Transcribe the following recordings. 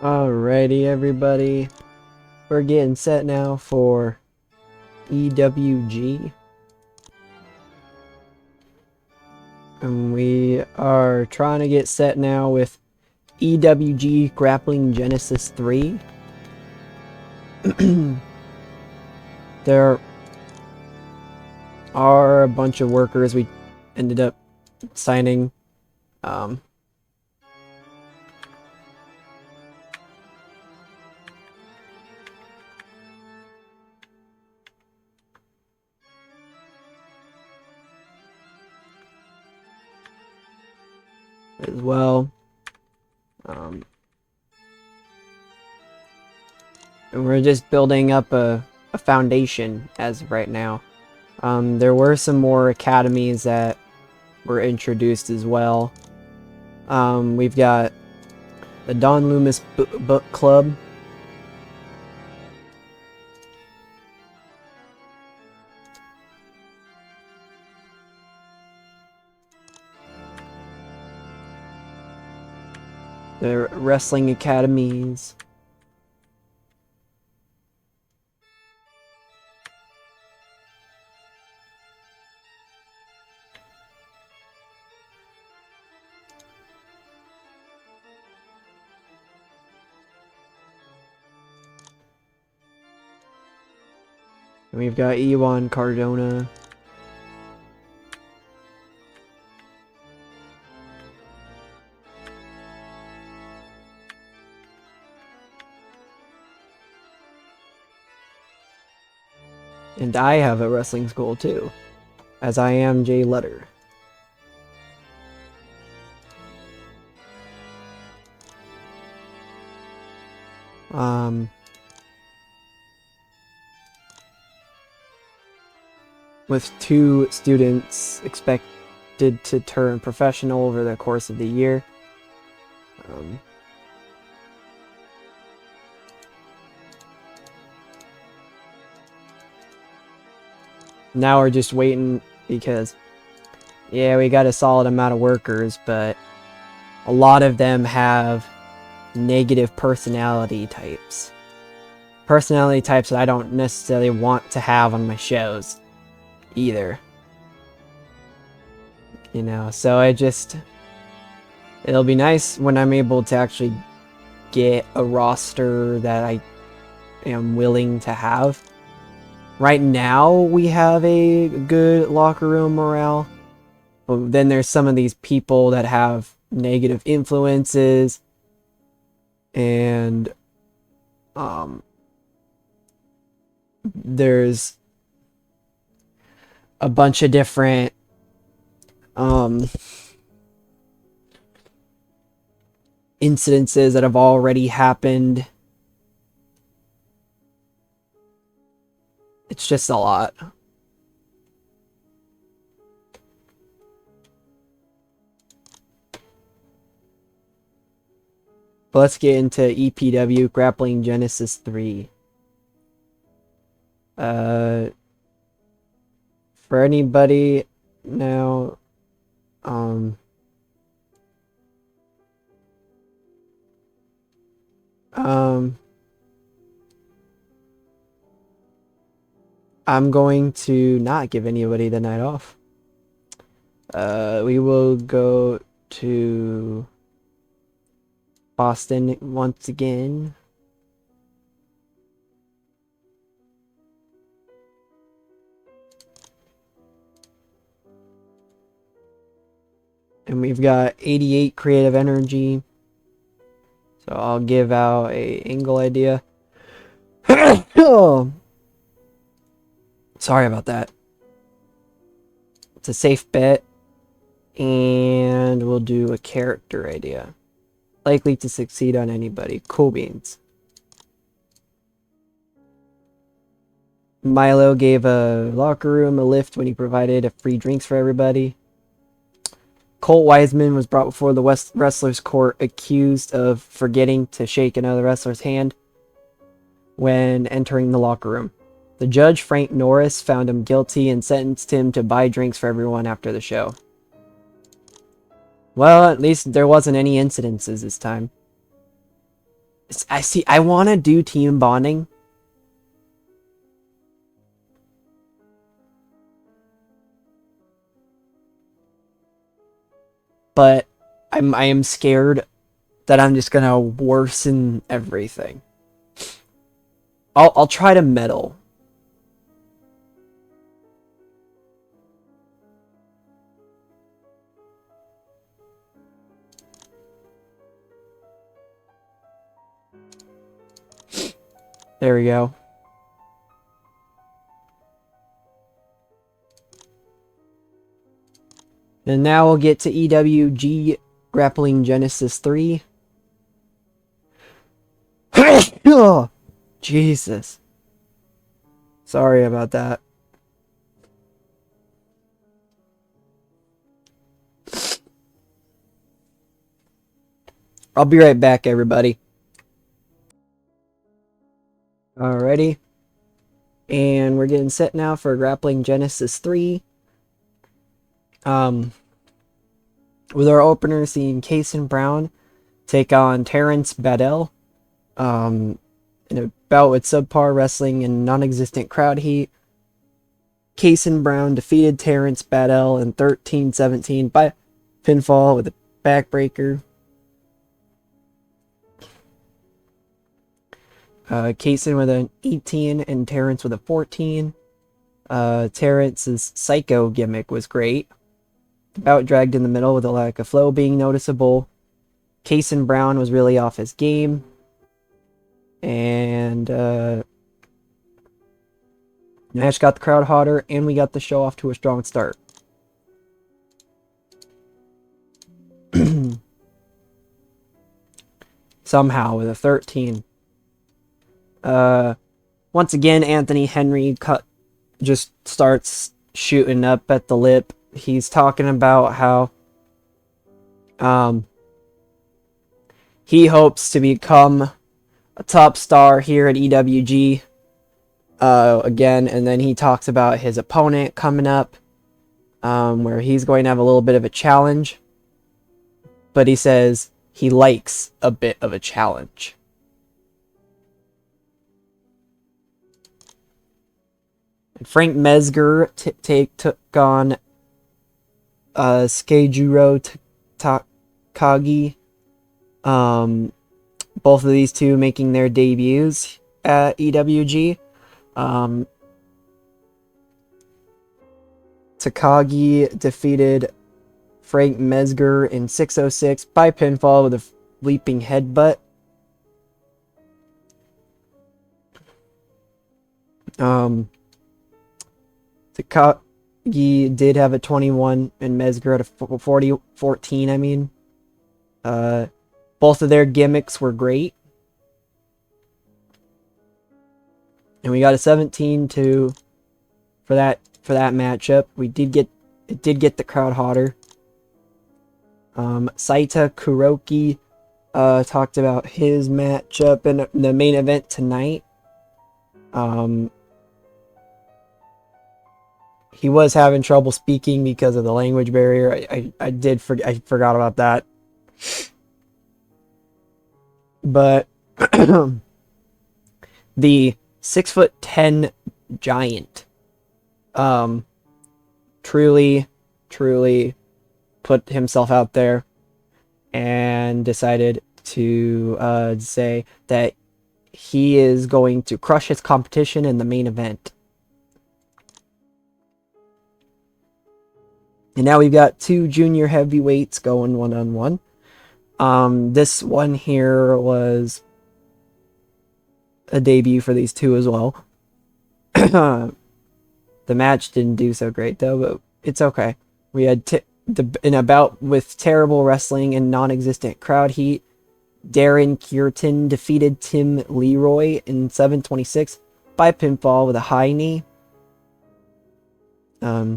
Alrighty, everybody. We're getting set now for EWG. And we are trying to get set now with EWG Grappling Genesis 3. There are a bunch of workers we ended up signing. As well. And we're just building up a foundation as of right now. There were some more academies that were introduced as well. We've got the Don Loomis Book Club. The wrestling academies. And we've got Ewan Cardona. And I have a wrestling school too, as I am Jay Letter. With 2 students expected to turn professional over the course of the year. Now we're just waiting because, yeah, we got a solid amount of workers, but a lot of them have negative personality types. Personality types that I don't necessarily want to have on my shows either. You know, so it'll be nice when I'm able to actually get a roster that I am willing to have. Right now, we have a good locker room morale, but then there's some of these people that have negative influences, and there's a bunch of different incidences that have already happened. It's just a lot. But let's get into EPW Grappling Genesis 3. For anybody now, I'm going to not give anybody the night off. We will go to Boston once again. And we've got 88 creative energy. So I'll give out a angle idea. Sorry about that. It's a safe bet. And we'll do a character idea. Likely to succeed on anybody. Cool beans. Milo gave a locker room a lift when he provided free drinks for everybody. Colt Wiseman was brought before the wrestler's court accused of forgetting to shake another wrestler's hand when entering the locker room. The judge, Frank Norris, found him guilty and sentenced him to buy drinks for everyone after the show. Well, at least there wasn't any incidences this time. I want to do team bonding. But I am scared that I'm just gonna worsen everything. I'll try to meddle. There we go. And now we'll get to EWG Grappling Genesis 3. Oh, Jesus. Sorry about that. I'll be right back, everybody. Alrighty. And we're getting set now for Grappling Genesis 3. With our opener seeing Kaysen Brown take on Terrence Badell. In a bout with subpar wrestling and non-existent crowd heat. Kaysen Brown defeated Terrence Badell in 13-17 by pinfall with a backbreaker. Kaysen with an 18 and Terrence with a 14. Terrence's psycho gimmick was great. The bout dragged in the middle with a lack of flow being noticeable. Kaysen Brown was really off his game. And match got the crowd hotter, and we got the show off to a strong start. Somehow with a 13. Once again, Anthony Henry just starts shooting up at the lip. He's talking about how he hopes to become a top star here at EWG again, and then he talks about his opponent coming up, where he's going to have a little bit of a challenge, but he says he likes a bit of a challenge. Frank Mesger took on Skejuro Takagi. Both of these two making their debuts at EWG. Takagi defeated Frank Mesger in 6:06 by pinfall with a leaping headbutt. Takagi did have a 21 and Mesger had a 14, I mean. Both of their gimmicks were great. And we got a 17-2 for that matchup. It did get the crowd hotter. Saita Kuroki talked about his matchup in the main event tonight. He was having trouble speaking because of the language barrier. I forgot about that. But the 6'10" giant truly put himself out there and decided to say that he is going to crush his competition in the main event. And now we've got two junior heavyweights going one-on-one. This one here was a debut for these two as well. The match didn't do so great though, but it's okay. We had in a bout with terrible wrestling and non-existent crowd heat, Darren Cureton defeated Tim Leroy in 7:26 by pinfall with a high knee.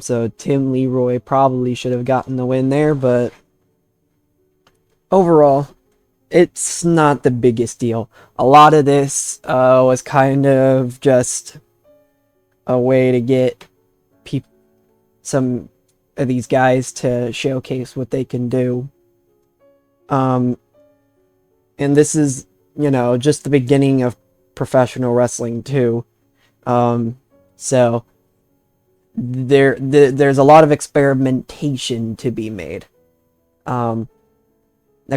So Tim Leroy probably should have gotten the win there, but overall, it's not the biggest deal. A lot of this was kind of just a way to get some of these guys to showcase what they can do. And this is you know, just the beginning of professional wrestling too. So there's a lot of experimentation to be made. The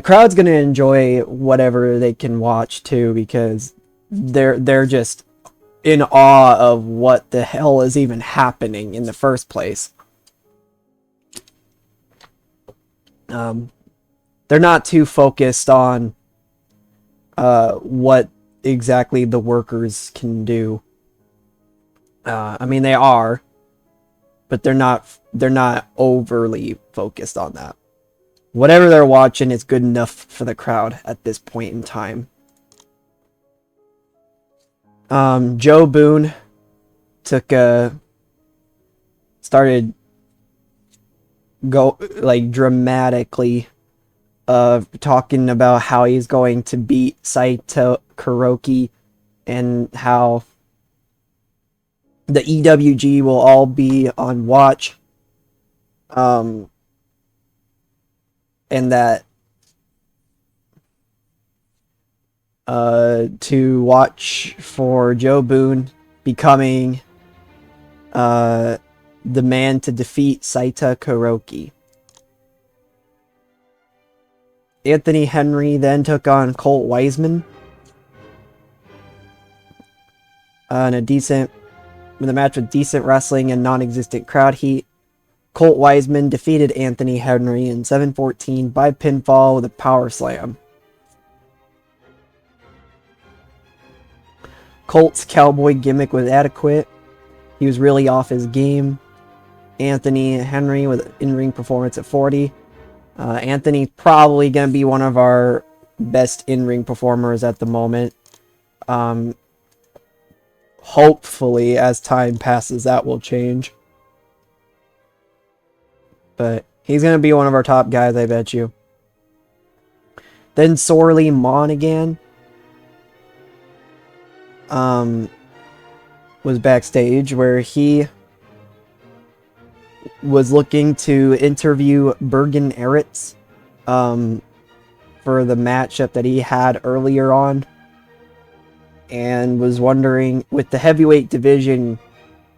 crowd's gonna enjoy whatever they can watch too, because they're just in awe of what the hell is even happening in the first place. They're not too focused on what exactly the workers can do. I mean, they are, but they're not overly focused on that. Whatever they're watching is good enough for the crowd at this point in time. Joe Boone started dramatically talking about how he's going to beat Saito Kuroki and how the EWG will all be on watch. And that to watch for Joe Boone becoming the man to defeat Saito Kuroki. Anthony Henry then took on Colt Wiseman in a match with decent wrestling and non-existent crowd heat. Colt Wiseman defeated Anthony Henry in 7-14 by pinfall with a power slam. Colt's cowboy gimmick was adequate. He was really off his game. Anthony Henry with an in-ring performance at 40. Anthony's probably going to be one of our best in-ring performers at the moment. Hopefully, as time passes, that will change. But he's going to be one of our top guys, I bet you. Then Sorley Monaghan was backstage, where he was looking to interview Bergen Eritz for the matchup that he had earlier on, and was wondering, with the heavyweight division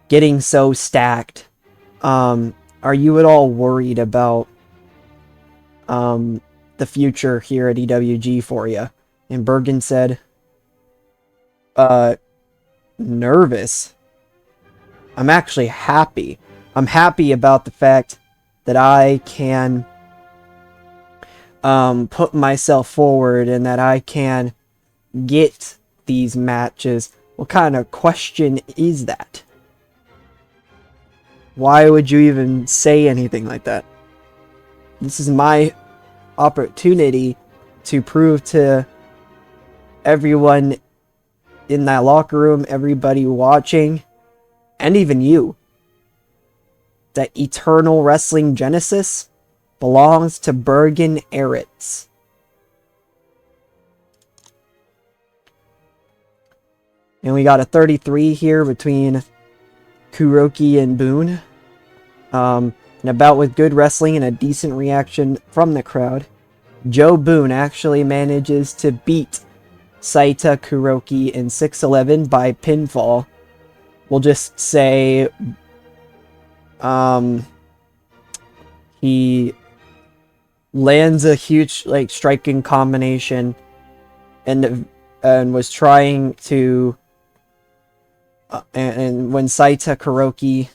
getting so stacked, are you at all worried about the future here at EWG for you? And Bergen said, nervous. I'm actually happy. I'm happy about the fact that I can put myself forward and that I can get these matches. What kind of question is that? Why would you even say anything like that? This is my opportunity to prove to everyone in that locker room, everybody watching, and even you, that Eternal Wrestling Genesis belongs to Bergen Eritz. And we got a 33 here between Kuroki and Boone. An bout with good wrestling and a decent reaction from the crowd. Joe Boone actually manages to beat Saito Kuroki in 6-11 by pinfall. We'll just say he lands a huge striking combination and was trying to and when Saito Kuroki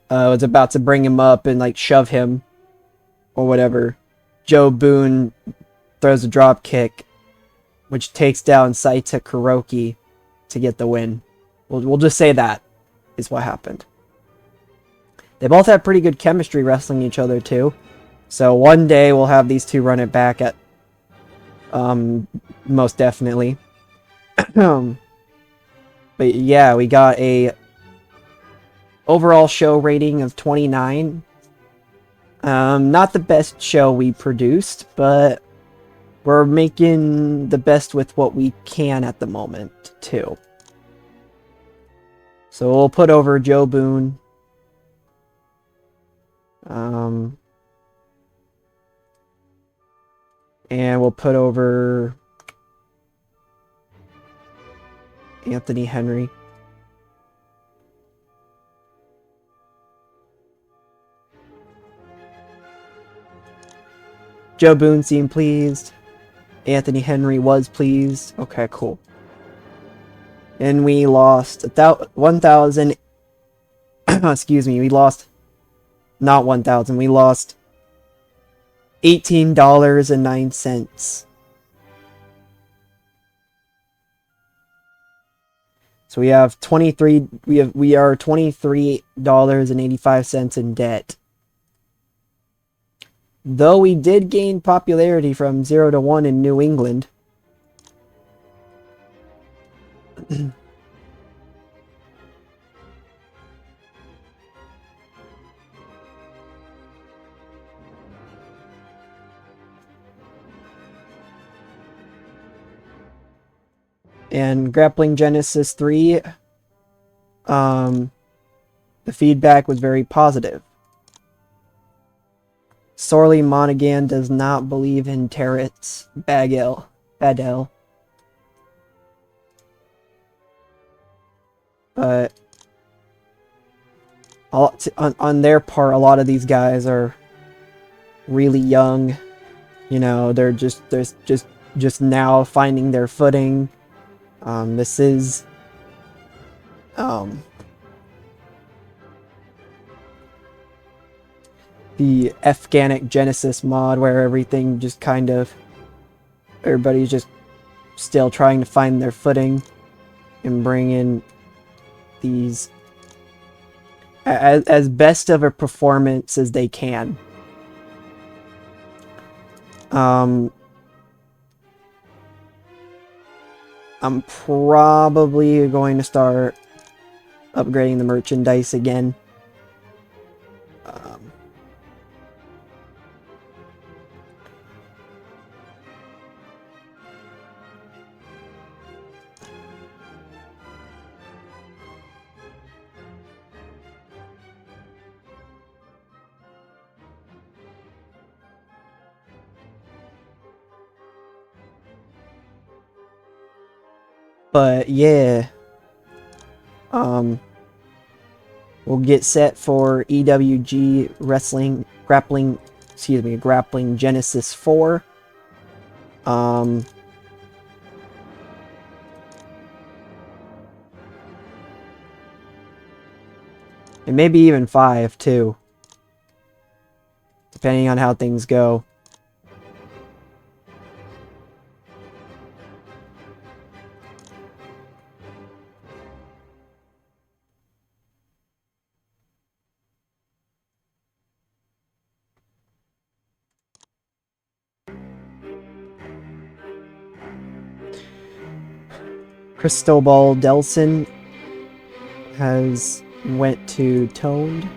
was about to bring him up and shove him or whatever, Joe Boone throws a drop kick, which takes down Saito Kuroki to get the win. We'll just say that is what happened. They both have pretty good chemistry wrestling each other too. So one day we'll have these two run it back at most definitely. But yeah, we got a overall show rating of 29. Not the best show we produced, but we're making the best with what we can at the moment, too. So we'll put over Joe Boone. And we'll put over Anthony Henry. Joe Boone seemed pleased. Anthony Henry was pleased. Okay, cool. And we lost 1,000. Excuse me, we lost not 1,000. We lost $18.09. So we have we are $23.85 in debt. Though we did gain popularity from 0 to 1 in New England. And Grappling Genesis 3, the feedback was very positive. Sorely Monaghan does not believe in Terrence Badell. But on their part, a lot of these guys are really young. You know, they're just now finding their footing. This is the EWG Genesis mod, where everything just kind of, everybody's just still trying to find their footing and bring in these as best of a performance as they can. I'm probably going to start upgrading the merchandise again. But yeah, we'll get set for EWG Grappling Genesis 4. And maybe even 5 too, depending on how things go. Cristobal Delson has went to Toned.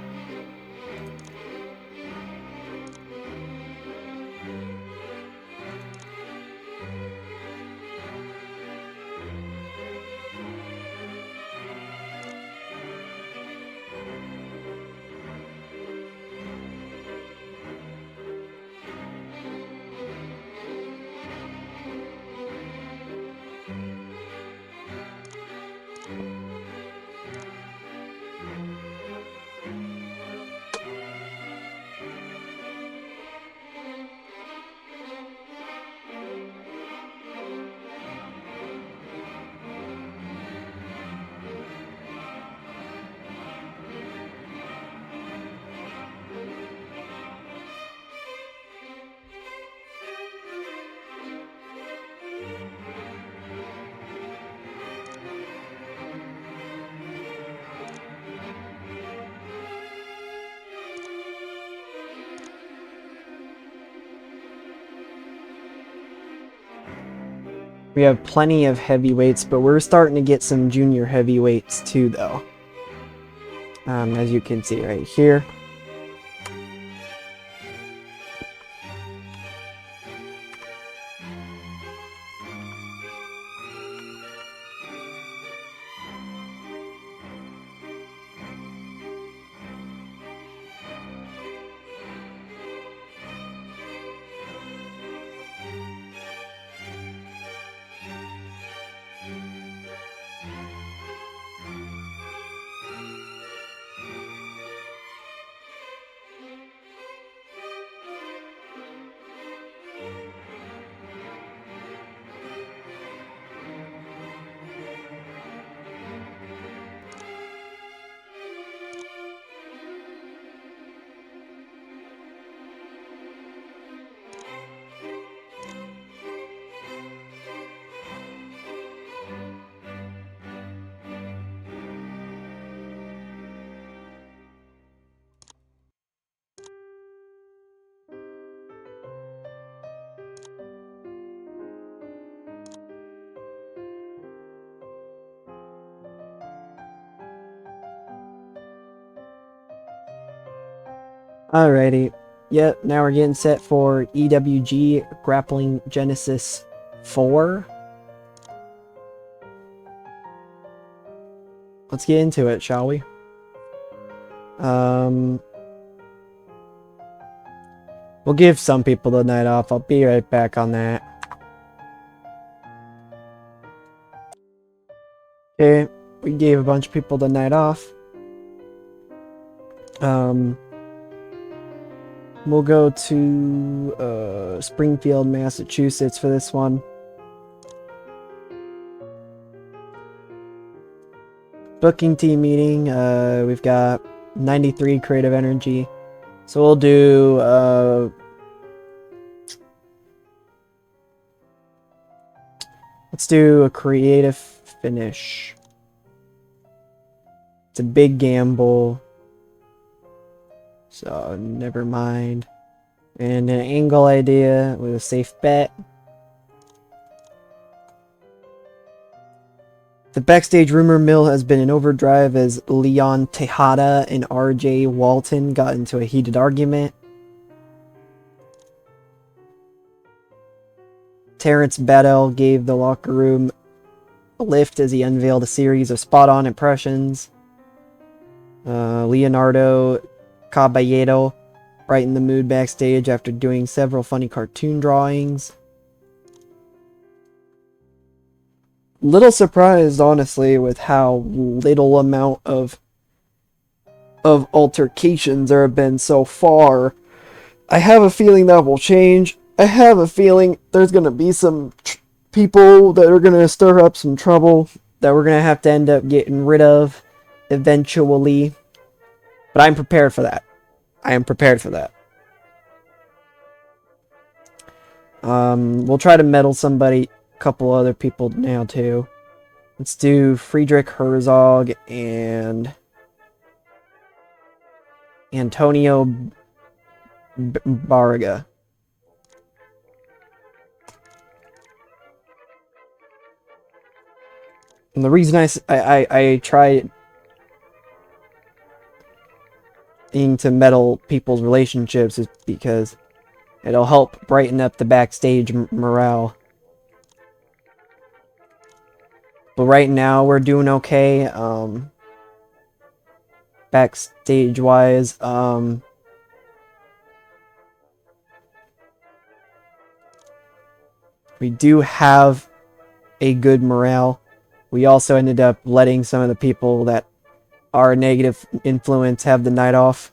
We have plenty of heavyweights, but we're starting to get some junior heavyweights too, though. As you can see right here. Alrighty. Yep, now we're getting set for EWG Grappling Genesis 4. Let's get into it, shall we? We'll give some people the night off. I'll be right back on that. Okay, we gave a bunch of people the night off. We'll go to Springfield, Massachusetts for this one. Booking team meeting. We've got 93 creative energy. So we'll do let's do a creative finish. It's a big gamble. So never mind. And an angle idea with a safe bet. The backstage rumor mill has been in overdrive as Leon Tejada and RJ Walton got into a heated argument. Terrence Battle gave the locker room a lift as he unveiled a series of spot-on impressions. Leonardo Caballero brightened the mood backstage after doing several funny cartoon drawings. Little surprised, honestly, with how little amount of altercations there have been so far. I have a feeling that will change. I have a feeling there's going to be some people that are going to stir up some trouble that we're going to have to end up getting rid of eventually. But I'm prepared for that. I am prepared for that. We'll try to meddle somebody, a couple other people now too. Let's do Friedrich Herzog and Antonio Barga. And the reason I try to meddle people's relationships is because it'll help brighten up the backstage morale. But right now we're doing okay. Backstage wise, we do have a good morale. We also ended up letting some of the people that are a negative influence have the night off.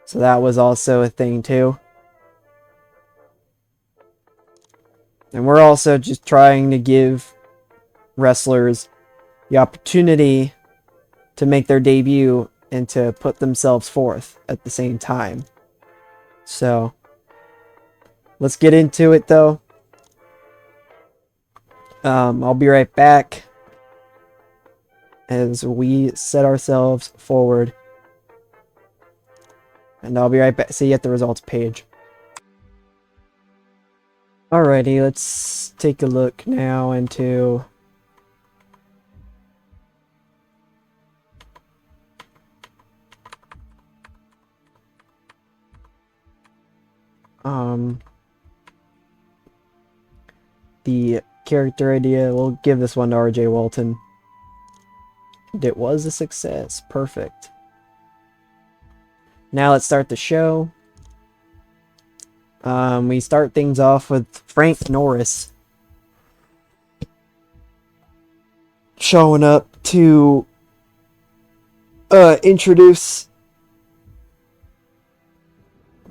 So that was also a thing too. And we're also just trying to give wrestlers the opportunity to make their debut and to put themselves forth at the same time. So let's get into it though. I'll be right back as we set ourselves forward. And I'll be right back. See you at the results page. Alrighty, let's take a look now into the character idea. We'll give this one to RJ Walton. It was a success. Perfect. Now let's start the show. We start things off with Frank Norris showing up to introduce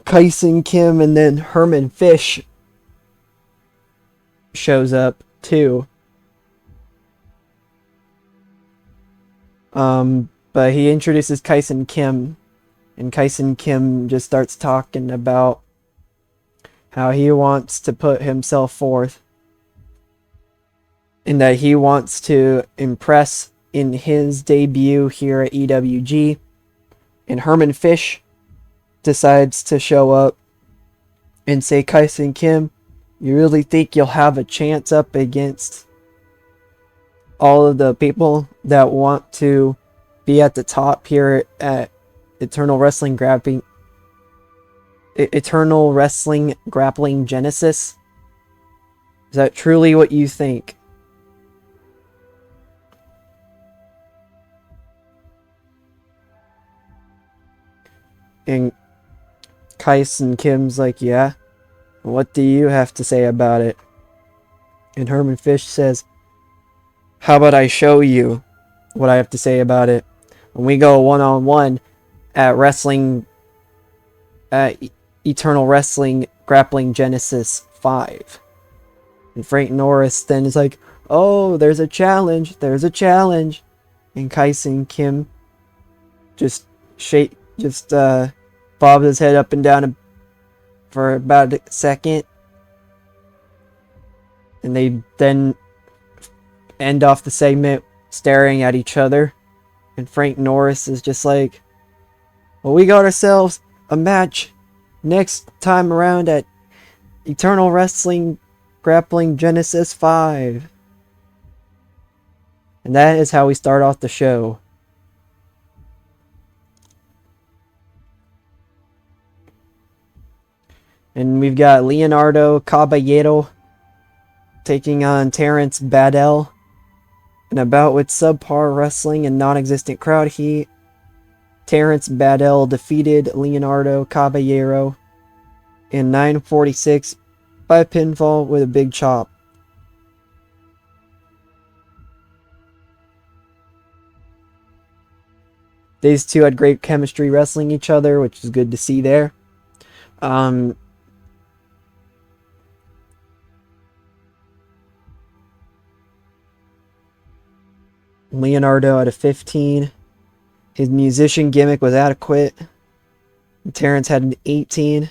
Kyson Kim, and then Herman Fish shows up too. But he introduces Kyson Kim, and Kyson Kim just starts talking about how he wants to put himself forth and that he wants to impress in his debut here at EWG. And Herman Fish decides to show up and say, Kyson Kim, you really think you'll have a chance up against all of the people that want to be at the top here at Eternal Wrestling Grappling Genesis? Is that truly what you think? And Kais and Kim's like, yeah. What do you have to say about it? And Herman Fish says, how about I show you what I have to say about it? When we go one-on-one at Eternal Wrestling Grappling Genesis 5. And Frank Norris then is like, oh, there's a challenge. And Kais and Kim just bob his head up and down for about a second. And they then end off the segment staring at each other. And Frank Norris is just like, well, we got ourselves a match next time around at Eternal Wrestling Grappling Genesis 5. And that is how we start off the show. And we've got Leonardo Caballero taking on Terrence Baddell. In a bout with subpar wrestling and non-existent crowd heat, Terrence Baddell defeated Leonardo Caballero in 9:46 by pinfall with a big chop. These two had great chemistry wrestling each other, which is good to see there. Leonardo at a 15. His musician gimmick was adequate. Terrence had an 18.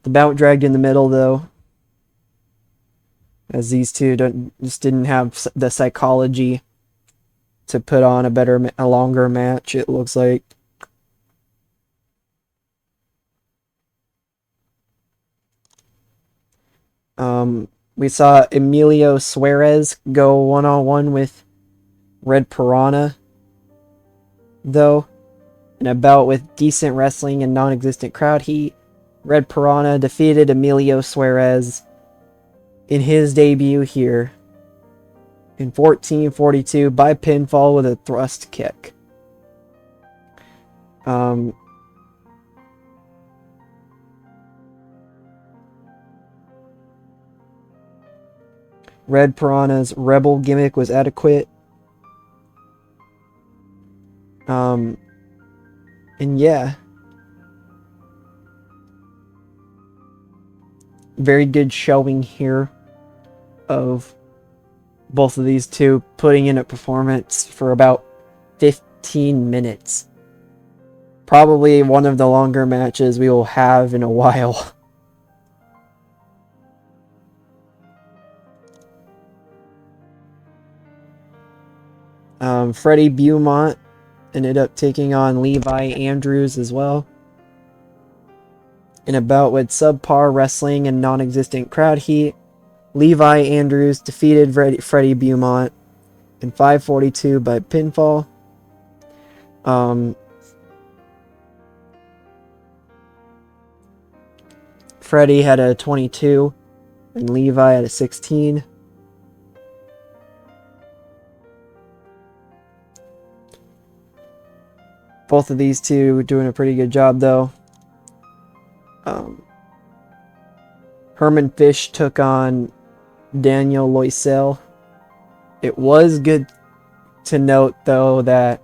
The bout dragged in the middle, though, as these two didn't have the psychology to put on a longer match, it looks like. We saw Emilio Suarez go one-on-one with Red Piranha, though, in a bout with decent wrestling and non-existent crowd heat. Red Piranha defeated Emilio Suarez in his debut here in 14:42 by pinfall with a thrust kick. Red Piranha's Rebel gimmick was adequate. And yeah. Very good showing here of both of these two putting in a performance for about 15 minutes. Probably one of the longer matches we will have in a while. Freddie Beaumont ended up taking on Levi Andrews as well. In a bout with subpar wrestling and non-existent crowd heat, Levi Andrews defeated Freddie Beaumont in 5:42 by pinfall. Freddie had a 22 and Levi had a 16. Both of these two doing a pretty good job, though. Herman Fish took on Daniel Loisel. It was good to note, though, that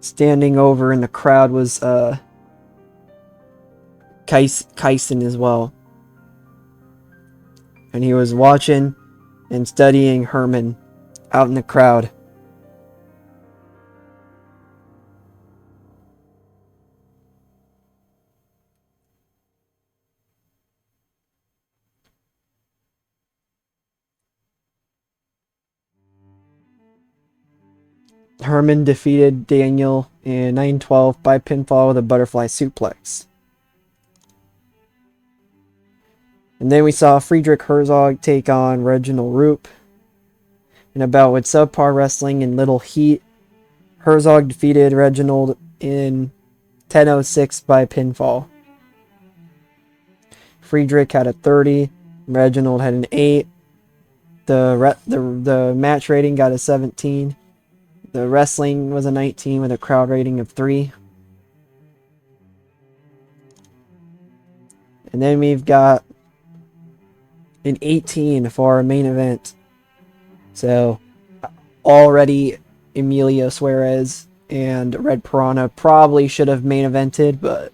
standing over in the crowd was Kyson as well. And he was watching and studying Herman out in the crowd. Herman defeated Daniel in 9:12 by pinfall with a butterfly suplex. And then we saw Friedrich Herzog take on Reginald Roop in a bout with subpar wrestling and little heat. Herzog defeated Reginald in 10:06 by pinfall. Friedrich had a 30, Reginald had an 8. The match rating got a 17. The wrestling was a 19 with a crowd rating of 3. And then we've got an 18 for our main event. So already Emilio Suarez and Red Piranha probably should have main evented, but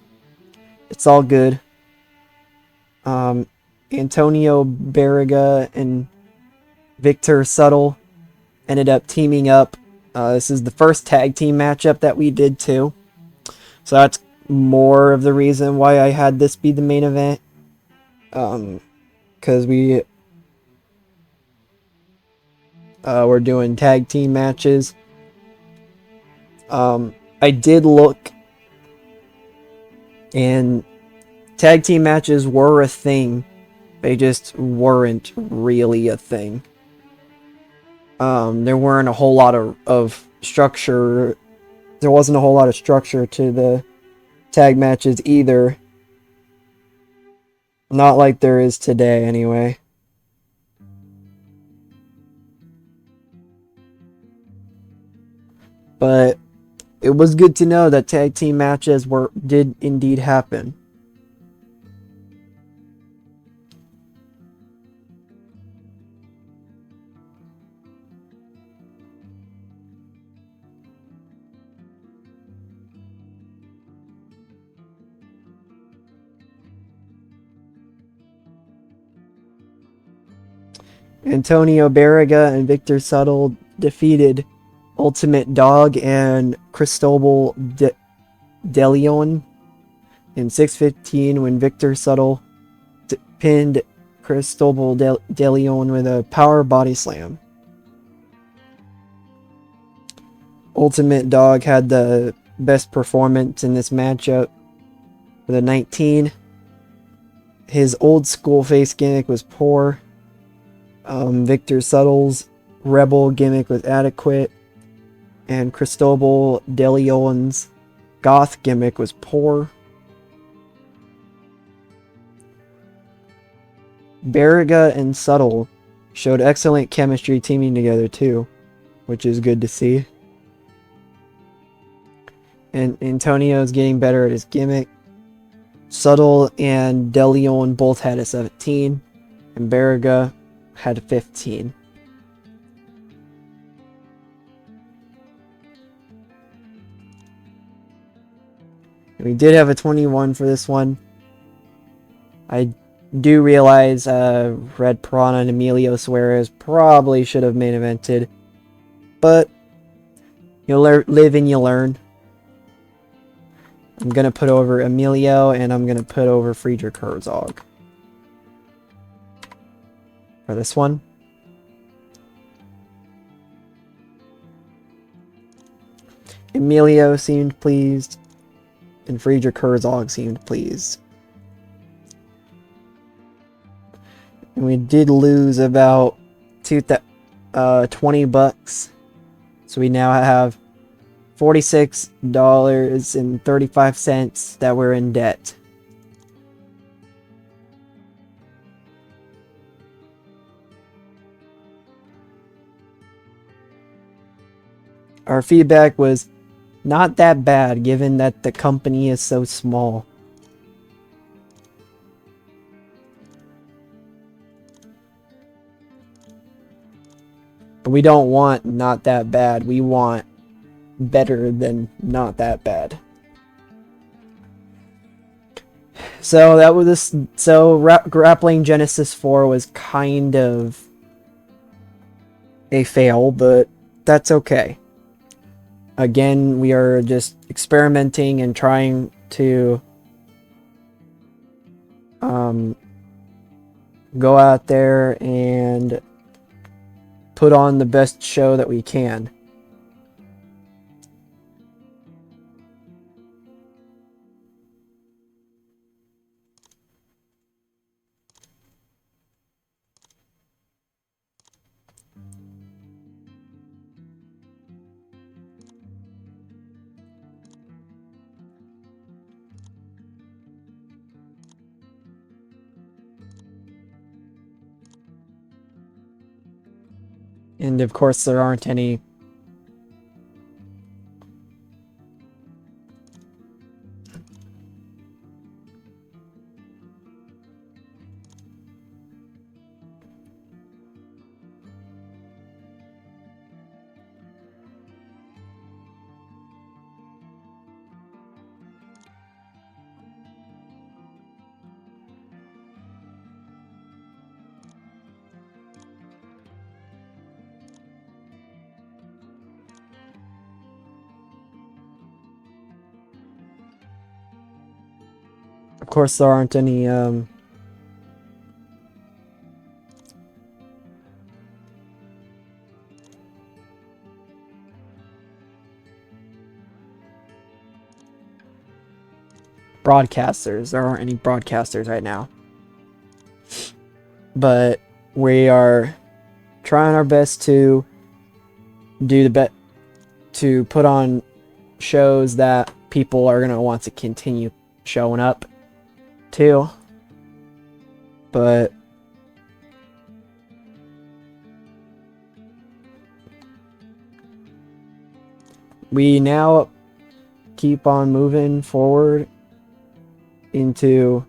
it's all good. Antonio Barriga and Victor Subtle ended up teaming up. This is the first tag team matchup that we did too. So that's more of the reason why I had this be the main event. Because we were doing tag team matches. I did look, and tag team matches were a thing. They just weren't really a thing. There weren't a whole lot of structure. There wasn't a whole lot of structure to the tag matches either. Not like there is today, anyway. But it was good to know that tag team matches did indeed happen. Antonio Barriga and Victor Subtle defeated Ultimate Dog and Cristobal De Leon in 6:15 when Victor Subtle pinned Cristobal De Leon with a power body slam. Ultimate Dog had the best performance in this matchup with a 19. His old school face gimmick was poor. Victor Suttle's rebel gimmick was adequate, and Cristobal De Leon's goth gimmick was poor. Barriga and Subtle showed excellent chemistry teaming together too, which is good to see. And Antonio's getting better at his gimmick. Subtle and De Leon both had a 17, and Barriga had a 15. And we did have a 21 for this one. I do realize Red Piranha and Emilio Suarez probably should have main evented, but you live and you learn. I'm going to put over Emilio, and I'm going to put over Friedrich Herzog for this one. Emilio seemed pleased, and Friedrich Herzog seemed pleased. And we did lose about $20, so we now have $46.35 that we're in debt. Our feedback was not that bad given that the company is so small. But we don't want not that bad. We want better than not that bad. So that was this. So Grappling Genesis 4 was kind of a fail, but that's okay. Again, we are just experimenting and trying to go out there and put on the best show that we can. And of course, there aren't any. Of course, there aren't any. Broadcasters. There aren't any broadcasters right now. But we are trying our best to do the best to put on shows that people are going to want to continue showing up to. But we now keep on moving forward into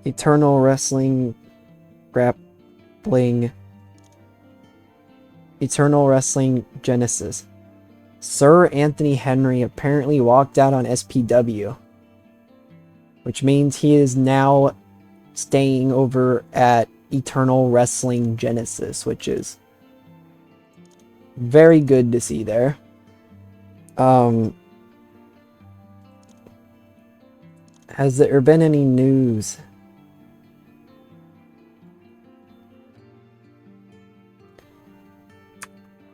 Eternal Wrestling Genesis. Sir Anthony Henry apparently walked out on SPW, which means he is now staying over at Eternal Wrestling Genesis, which is very good to see there. Has there been any news?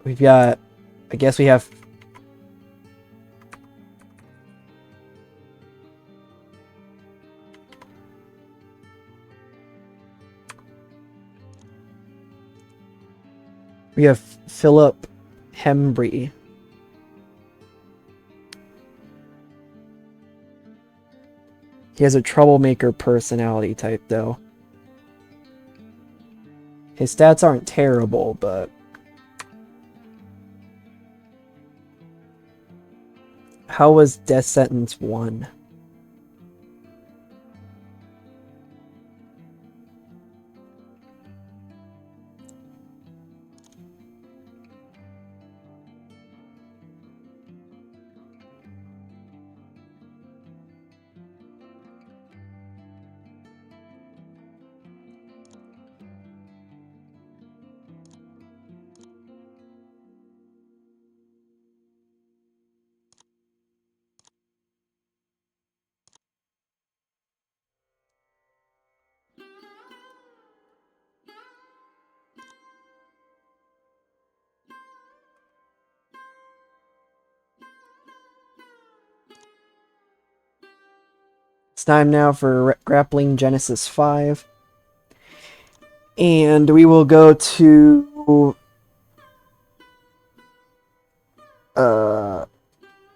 We've got, I guess we have Philip Hembry. He has a troublemaker personality type, though. His stats aren't terrible, but how was Death Sentence 1? It's time now for Grappling Genesis 5. And we will go to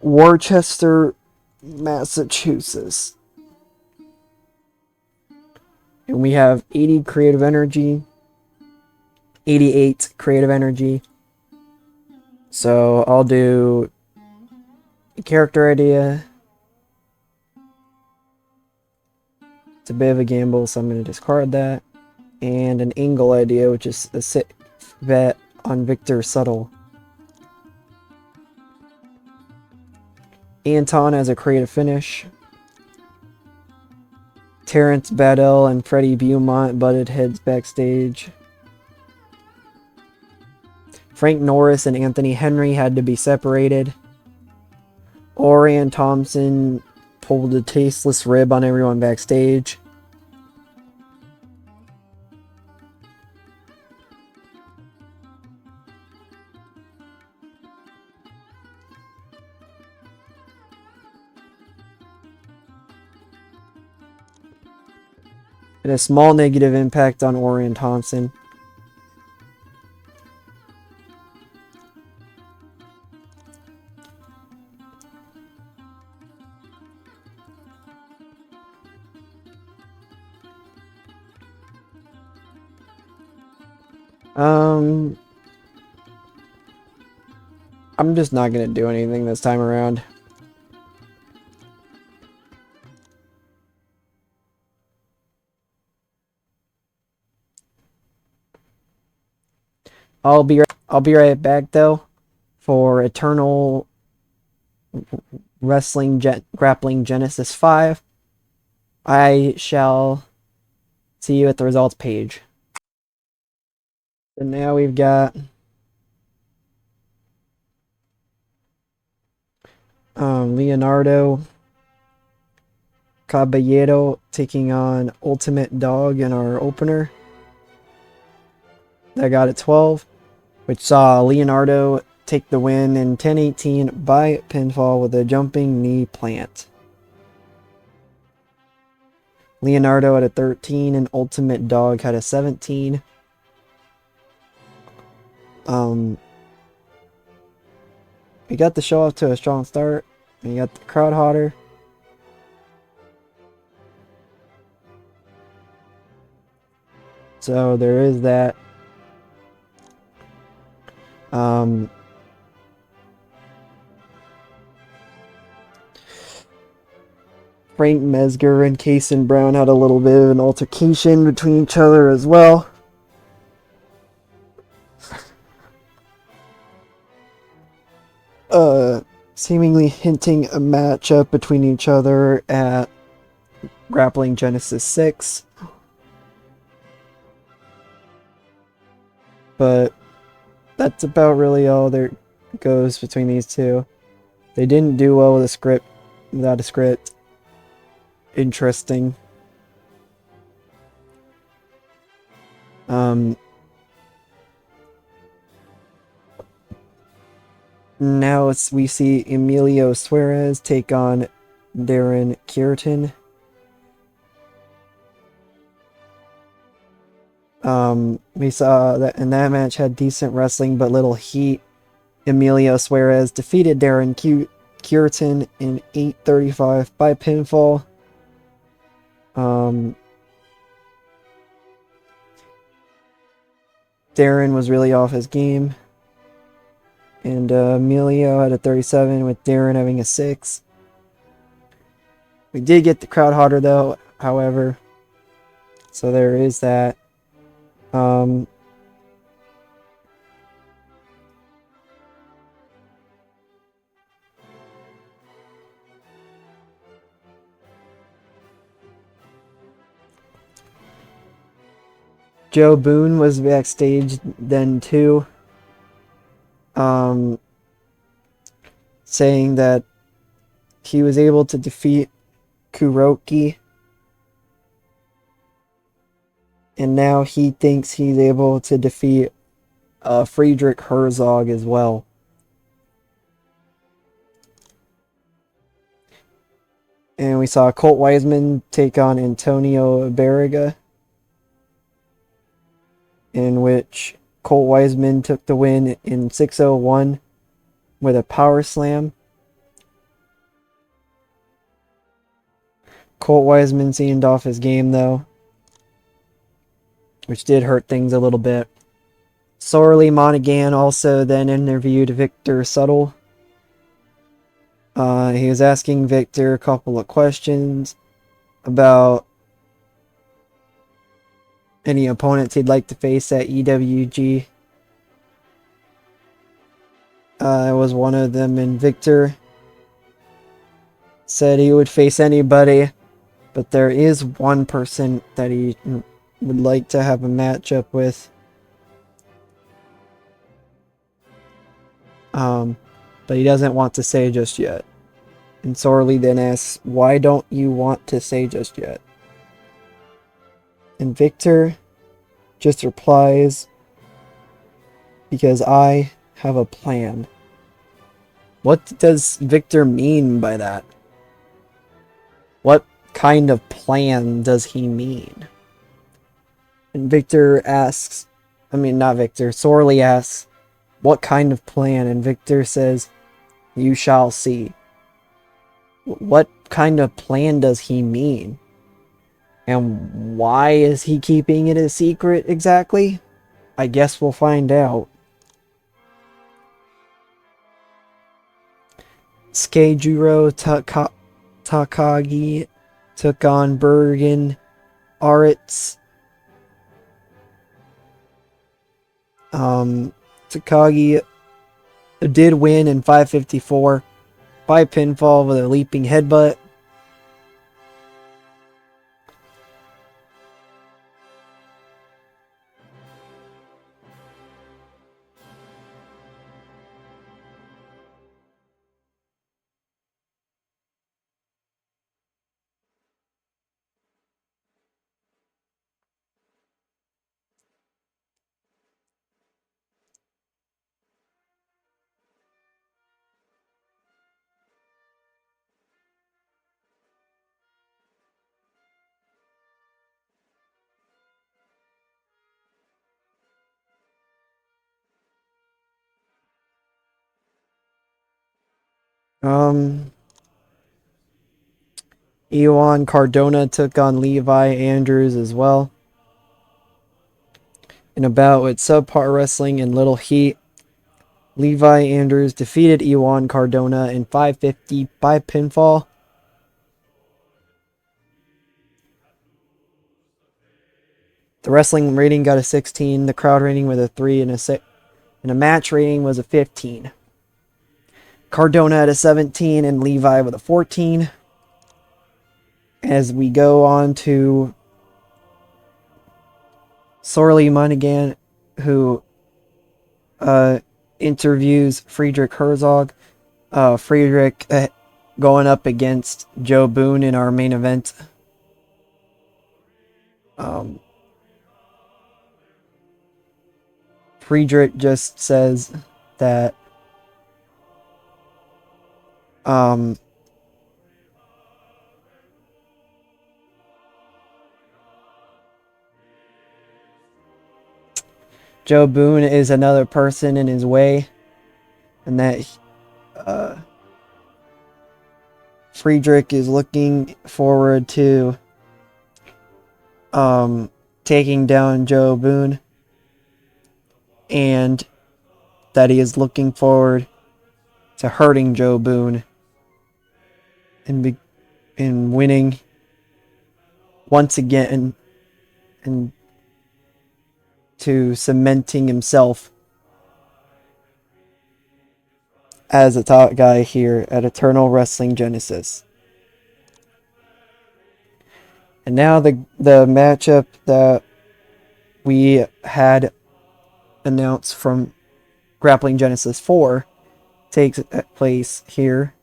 Worcester, Massachusetts. And we have 80 creative energy, 88 creative energy. So I'll do a character idea. It's a bit of a gamble, so I'm going to discard that. And an angle idea, which is a sit vet on Victor Subtle. Anton as a creative finish. Terrence Badell and Freddie Beaumont butted heads backstage. Frank Norris and Anthony Henry had to be separated. Orion Thompson pulled a tasteless rib on everyone backstage. Had a small negative impact on Orion Thompson. I'm just not gonna do anything this time around. I'll be right back though for Eternal Grappling Genesis 5. I shall see you at the results page. And now we've got Leonardo Caballero taking on Ultimate Dog in our opener. That got a 12, which saw Leonardo take the win in 10-18 by pinfall with a jumping knee plant. Leonardo had a 13 and Ultimate Dog had a 17. We got the show off to a strong start. We got the crowd hotter. So there is that. Frank Mesger and Kason Brown had a little bit of an altercation between each other as well. Seemingly hinting a matchup between each other at Grappling Genesis 6. But that's about really all there goes between these two. They didn't do well with a script, without a script. Interesting. Now we see Emilio Suarez take on Darren Cureton. We saw that in that match had decent wrestling but little heat. Emilio Suarez defeated Darren Cureton in 8:35 by pinfall. Darren was really off his game. And Emilio had a 37 with Darren having a 6. We did get the crowd hotter though, however. So there is that. Joe Boone was backstage then too. Saying that he was able to defeat Kuroki. And now he thinks he's able to defeat Friedrich Herzog as well. And we saw Colt Wiseman take on Antonio Barriga, in which Colt Wiseman took the win in 6:01 with a power slam. Colt Wiseman seemed off his game though, which did hurt things a little bit. Sorely Monaghan also then interviewed Victor Suttle. He was asking Victor a couple of questions about any opponents he'd like to face at EWG. Was one of them, and Victor said he would face anybody, but there is one person that he would like to have a matchup with. But he doesn't want to say just yet. And Sorley then asks, why don't you want to say just yet? And Victor just replies, because I have a plan. What does Victor mean by that? What kind of plan does he mean? And Victor asks, Sorley asks, what kind of plan? And Victor says, you shall see. What kind of plan does he mean? And why is he keeping it a secret exactly? I guess we'll find out. Skejuro Takagi took on Bergen Aritz. Takagi did win in 5:54 by pinfall with a leaping headbutt. Iwan Cardona took on Levi Andrews as well. In a bout with subpar wrestling and little heat, Levi Andrews defeated Iwan Cardona in 5:50 by pinfall. The wrestling rating got a 16, the crowd rating with a 3, and a match rating was a 15. Cardona had a 17 and Levi with a 14. As we go on to Sorley Monegan, who interviews Friedrich Herzog. Friedrich going up against Joe Boone in our main event. Friedrich just says that Joe Boone is another person in his way, and that Friedrich is looking forward to taking down Joe Boone, and that he is looking forward to hurting Joe Boone and winning once again, and to cementing himself as a top guy here at Eternal Wrestling Genesis. And now the matchup that we had announced from Grappling Genesis 4 takes place here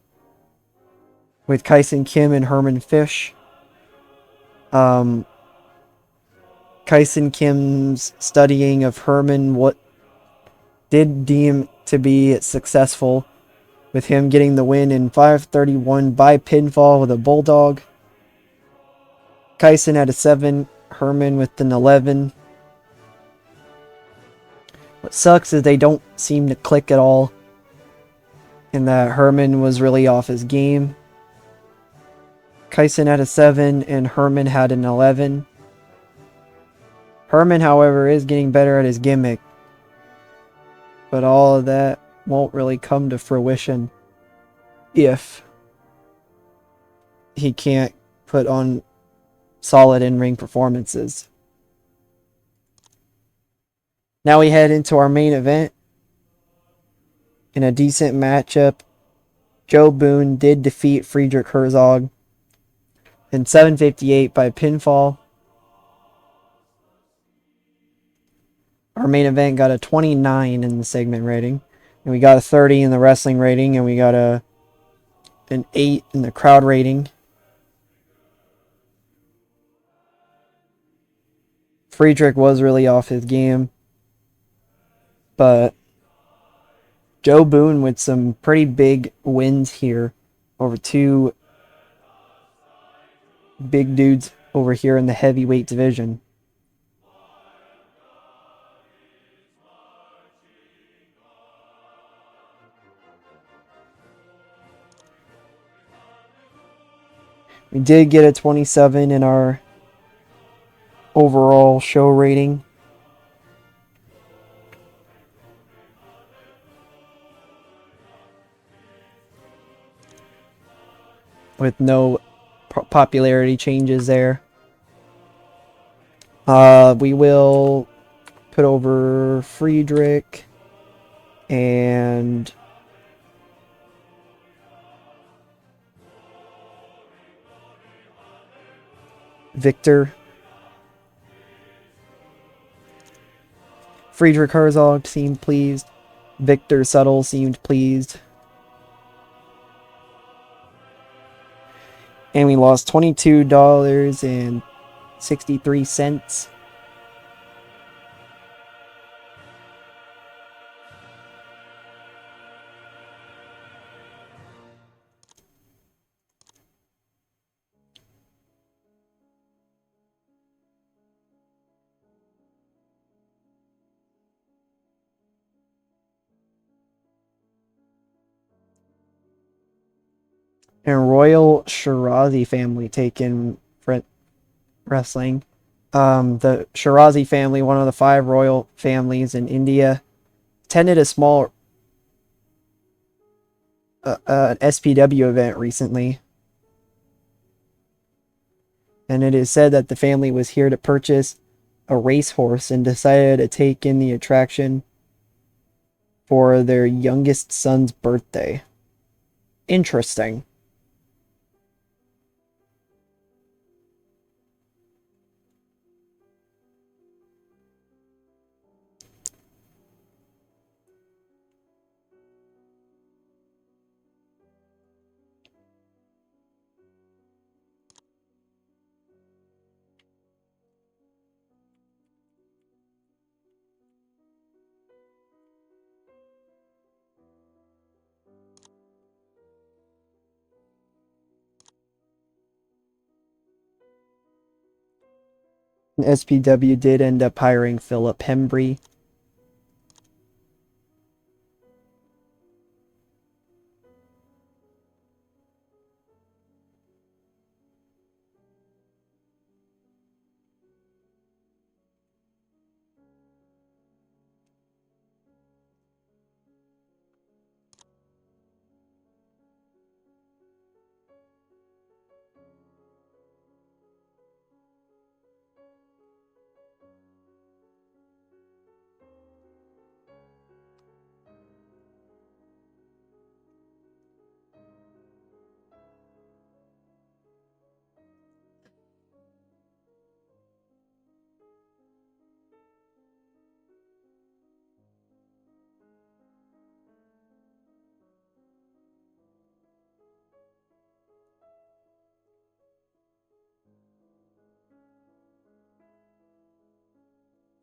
with Kyson Kim and Herman Fish. Kyson Kim's studying of Herman what did deem to be successful, with him getting the win in 5:31 by pinfall with a bulldog. Kyson had a 7, Herman with an 11. What sucks is they don't seem to click at all, and that Herman was really off his game. Kyson had a 7 and Herman had an 11. Herman, however, is getting better at his gimmick, but all of that won't really come to fruition if he can't put on solid in-ring performances. Now we head into our main event. In a decent matchup, Joe Boone did defeat Friedrich Herzog in 7:58 by pinfall. Our main event got a 29 in the segment rating, and we got a 30 in the wrestling rating, and we got an 8 in the crowd rating. Friedrich was really off his game, but Joe Boone with some pretty big wins here over two big dudes over here in the heavyweight division. We did get a 27 in our overall show rating. with no popularity changes there. We will put over Friedrich and Victor. Friedrich Herzog seemed pleased. Victor Subtle seemed pleased. And we lost $22.63. And Royal Shirazi family taken wrestling. The Shirazi family, one of the 5 royal families in India, attended a small SPW event recently. And it is said that the family was here to purchase a racehorse and decided to take in the attraction for their youngest son's birthday. Interesting. SPW did end up hiring Philip Hembry.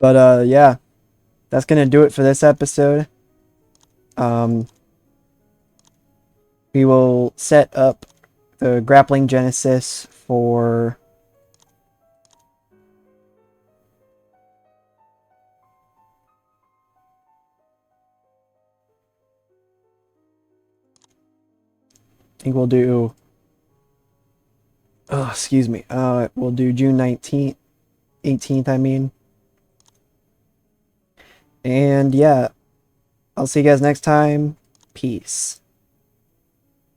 But yeah, that's gonna do it for this episode. Um, we will set up the Grappling Genesis for I think we'll do excuse me. We'll do June 19th, 18th, I mean. And yeah, I'll see you guys next time. Peace.